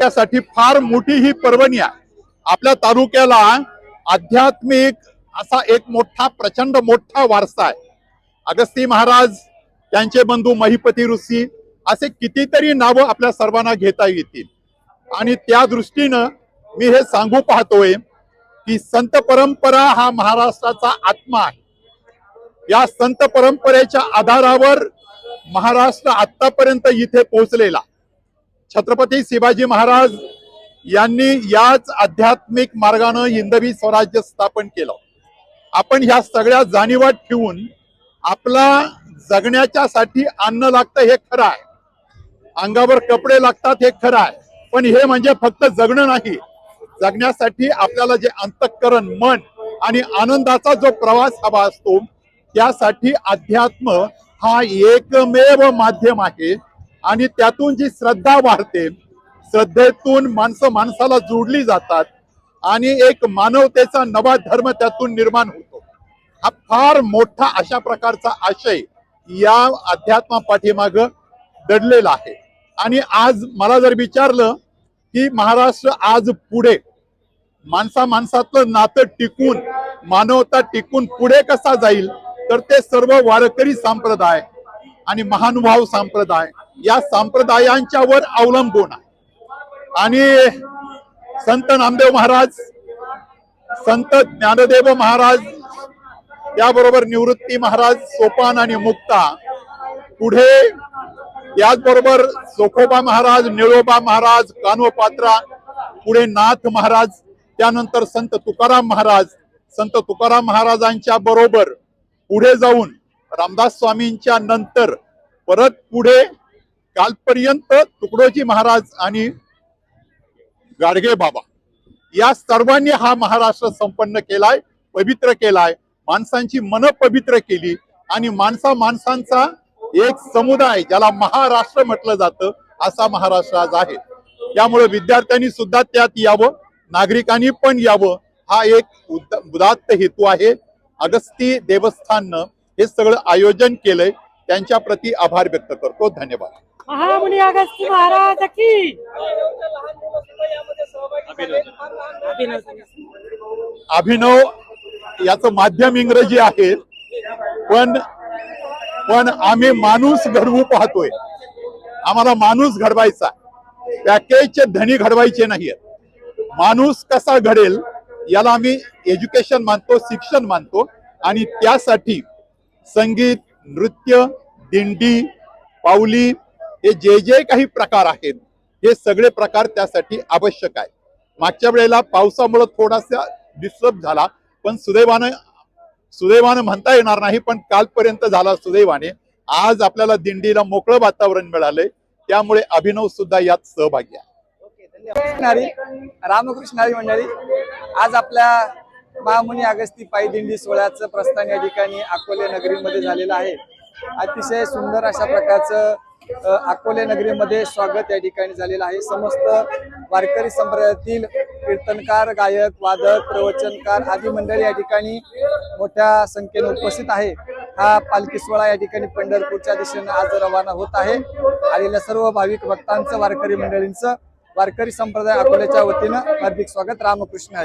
तालुक्यासाठी फार मोठी ही पर्वणी आहे। आपल्या तालुक्याला आध्यात्मिक असा एक मोठा प्रचंड मोठा वारसा आहे। अगस्ती महाराज, त्यांचे बंधू महिपती ऋषी, असे कितीतरी नावं आपल्या सर्वांना घेता येतील। आणि त्या दृष्टीनं मी हे सांगू पाहतोय की संत परंपरा हा महाराष्ट्राचा आत्मा आहे। या संत परंपरेच्या आधारावर महाराष्ट्र आतापर्यंत इथे पोहोचलेला। छत्रपती शिवाजी महाराज यांनी याच आध्यात्मिक मार्गाने हिंदवी स्वराज्य स्थापन केलं। आपण ह्या सगळ्या जाणीवा ठेवून आपला जगण्याच्यासाठी अन्न लागतं हे खरं आहे, अंगावर कपडे लागतात हे खरं आहे, पण हे म्हणजे फक्त जगणं नाही। जगण्यासाठी आपल्याला जे अंतःकरण, मन आणि आनंदाचा जो प्रवास हवा असतो, त्यासाठी अध्यात्म हा एकमेव माध्यम आहे। आणि त्यातून जी श्रद्धा वाढते, श्रद्धेतून माणसं माणसाला जोडली जातात आणि एक मानवतेचा नवा धर्म त्यातून निर्माण होतो। हा फार मोठा अशा प्रकारचा आशय या अध्यात्मा पाठीमाग दडलेला आहे। आणि आज मला जर विचारलं की महाराष्ट्र आज पुढे माणसा माणसातलं नातं टिकून, मानवता टिकून पुढे कसा जाईल, तर ते सर्व वारकरी संप्रदाय आणि महानुभाव संप्रदाय या संप्रदायांच्या वर अवलंबून आहे। आणि संत नामदेव महाराज, संत ज्ञानदेव महाराज, त्याबरोबर निवृत्ती महाराज, सोपान आणि मुक्ता, पुढे याचबरोबर सोखोबा महाराज, निळोबा महाराज, कानोपात्रा, पुढे नाथ महाराज, त्यानंतर संत तुकाराम महाराज, संत तुकाराम महाराजांच्या बरोबर पुढे जाऊन रामदास स्वामींच्या नंतर परत पुढे कालपर्यंत तुकडोजी महाराज आणि गाडगे बाबा, या सर्वांनी हा महाराष्ट्र संपन्न केलाय, पवित्र केलाय, माणसांची मन पवित्र केली आणि माणसांचा एक समुदाय ज्याला महाराष्ट्र म्हटलं जातं असा महाराष्ट्र आज आहे। त्यामुळे विद्यार्थ्यांनी सुद्धा त्यात यावं, नागरिकांनी पण यावं, हा एक उदात्त हेतू आहे। अगस्ती देवस्थाननं हे सगळं आयोजन केलंय, त्यांच्या प्रति आभार व्यक्त करतो। धन्यवाद। महामुनी अगस्ती महाराज की अभिनव याचं माध्यम इंग्रजी आहे, पण आम्ही माणूस घडवू पाहतोय। आम्हाला माणूस घडवायचा, पॅकेजचे धनी घडवायचे नाहीये। माणूस कसा घडेल याला आम्ही एज्युकेशन मानतो, शिक्षण मानतो। आणि त्यासाठी संगीत, नृत्य, दिंडी, पावली, हे जे काही प्रकार आहेत, हे सगळे प्रकार त्यासाठी आवश्यक आहे। मागच्या वेळेला पावसामुळे थोडासा डिस्टर्ब झाला, पण सुदैवानं म्हणता येणार नाही, पण कालपर्यंत झाला सुदैवाने। आज आपल्याला दिंडीला मोकळं वातावरण मिळालंय, त्यामुळे अभिनव सुद्धा यात सहभागी आहे। रामकृष्ण हरी मंडळी, आज आपल्या महामुनी अगस्ती पायी दिंडी सोहळ्याचं प्रस्थान या ठिकाणी अकोले नगरीमध्ये झालेलं आहे। अतिशय सुंदर अशा प्रकारचं अकोले नगरीमध्ये स्वागत या ठिकाणी झालेलं आहे। समस्त वारकरी संप्रदायातील कीर्तनकार, गायक, वादक, प्रवचनकार आदी मंडळी या ठिकाणी मोठ्या संख्येने उपस्थित आहे। हा पालखी सोहळा या ठिकाणी पंढरपूरच्या दिशेने आज रवाना होत आहे। आलेल्या सर्व भाविक भक्तांचं, वारकरी मंडळींचं वारकरी संप्रदाय अकोल्याच्या वतीनं हार्दिक स्वागत। रामकृष्ण हरी।